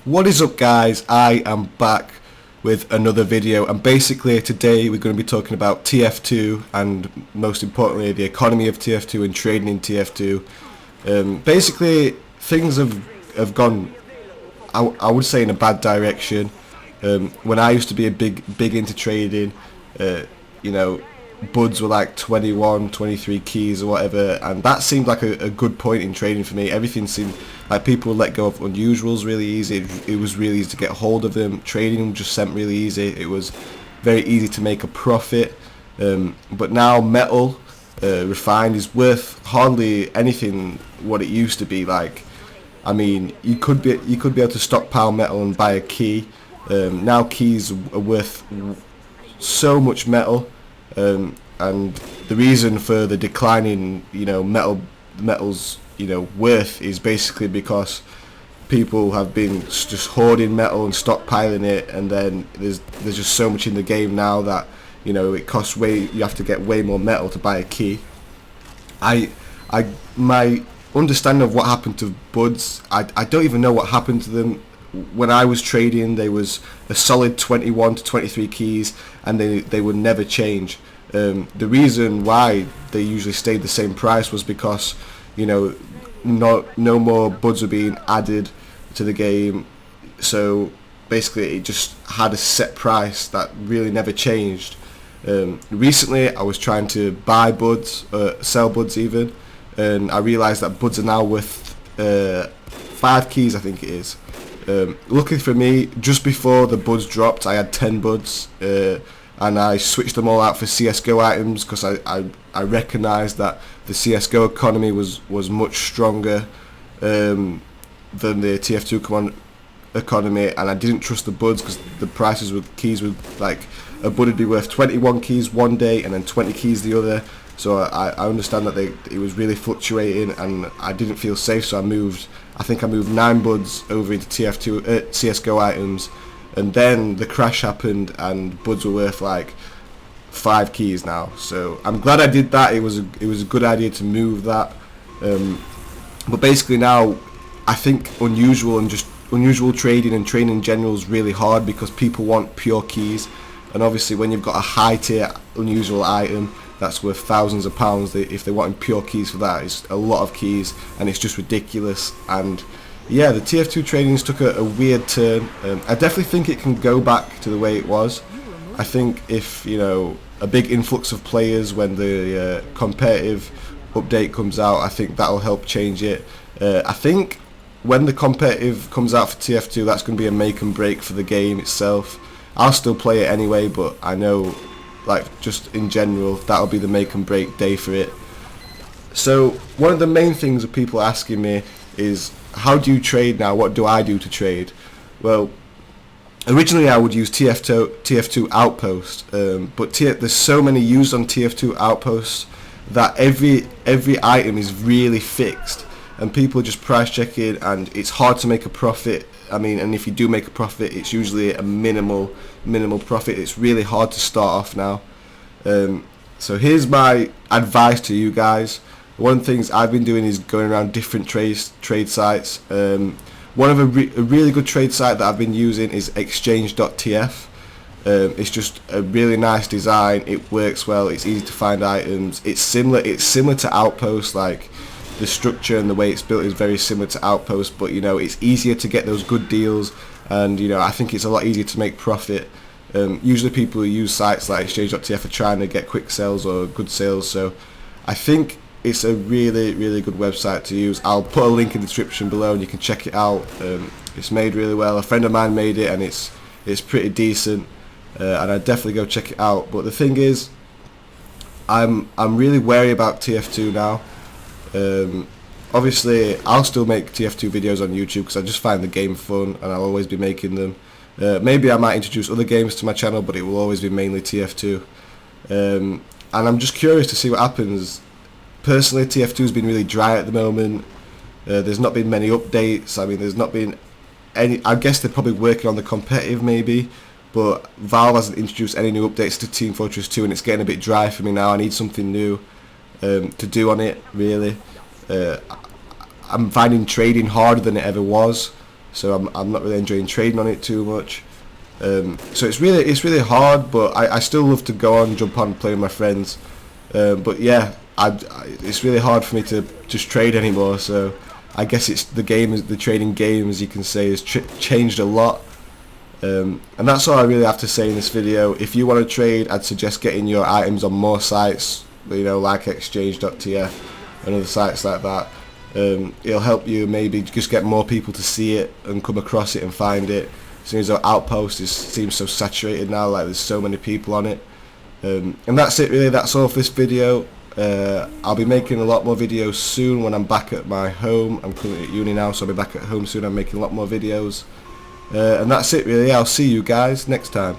What is up, guys? I am back with another video, and basically today we're going to be talking about TF2 and most importantly the economy of TF2 and trading in TF2. Basically things have gone, I would say, in a bad direction. When I used to be a big into trading, you know, buds were like 21, 23 keys or whatever, and that seemed like a good point in trading for me. Everything seemed like people would let go of unusuals really easy. It was really easy to get hold of them. Trading them just sent really easy. It was very easy to make a profit. But now metal refined is worth hardly anything what it used to be. Like, I mean, you could be able to stockpile metal and buy a key. Now keys are worth so much metal. And the reason for the decline in, metals, worth is basically because people have been just hoarding metal and stockpiling it, and then there's just so much in the game now that it costs you have to get way more metal to buy a key. My understanding of what happened to buds, I don't even know what happened to them. When I was trading, there was a solid 21 to 23 keys, and they would never change. The reason why they usually stayed the same price was because no more buds were being added to the game, so basically it just had a set price that really never changed. Recently I was trying to buy buds, sell buds even, and I realized that buds are now worth 5 keys, I think it is. Luckily for me, just before the buds dropped, I had 10 buds, and I switched them all out for CSGO items because I recognised that the CSGO economy was much stronger than the TF2 economy, and I didn't trust the buds because the prices with keys were like, a bud would be worth 21 keys one day and then 20 keys the other. So I understand that it was really fluctuating, and I didn't feel safe, so I think I moved 9 buds over into TF2 CSGO items, and then the crash happened and buds were worth like 5 keys now. So I'm glad I did that. It was a good idea to move that. But basically now I think unusual trading and trading in general is really hard because people want pure keys, and obviously when you've got a high tier unusual item that's worth thousands of pounds, if they're wanting pure keys for that, it's a lot of keys and it's just ridiculous. And yeah, the TF2 tradings took a weird turn. I definitely think it can go back to the way it was. I think if a big influx of players when the competitive update comes out, I think that'll help change it. I think when the competitive comes out for TF2, that's going to be a make and break for the game itself. I'll still play it anyway, but I know, like, just in general, that'll be the make and break day for it. So one of the main things that people are asking me is, how do you trade now? What do I do to trade? Well, originally I would use TF2 Outpost, but there's so many used on TF2 Outposts that every item is really fixed, and people are just price checking, and it's hard to make a profit. I mean, and if you do make a profit, it's usually a minimal profit. It's really hard to start off now. So here's my advice to you guys. One of the things I've been doing is going around different trade sites. One of a really good trade site that I've been using is exchange.tf. It's just a really nice design. It works well. It's easy to find items. It's similar to Outpost. Like, the structure and the way it's built is very similar to Outpost, but it's easier to get those good deals, and I think it's a lot easier to make profit. Usually people who use sites like exchange.tf are trying to get quick sales or good sales, so I think it's a really good website to use. I'll put a link in the description below and you can check it out. It's made really well. A friend of mine made it and it's pretty decent, and I'd definitely go check it out. But the thing is, I'm really wary about TF2 now. Obviously I'll still make TF2 videos on YouTube because I just find the game fun, and I'll always be making them. Maybe I might introduce other games to my channel, but it will always be mainly TF2. And I'm just curious to see what happens. Personally, TF2 has been really dry at the moment. There's not been many updates. I mean, there's not been any. I guess they're probably working on the competitive maybe, but Valve hasn't introduced any new updates to Team Fortress 2, and it's getting a bit dry for me now. I need something new to do on it, really. I'm finding trading harder than it ever was. so I'm not really enjoying trading on it too much. So it's really hard, but I still love to go on, jump on, play with my friends. But yeah, it's really hard for me to just trade anymore. So I guess it's the trading game, as you can say, has changed a lot. And that's all I really have to say in this video. If you want to trade, I'd suggest getting your items on more sites, you know, like exchange.tf and other sites like that. It'll help you maybe just get more people to see it and come across it and find it. As soon as our Outpost seems so saturated now, like there's so many people on it. And that's it really, that's all for this video. I'll be making a lot more videos soon when I'm back at my home. I'm currently at uni now, so I'll be back at home soon. I'm making a lot more videos. And that's it really. I'll see you guys next time.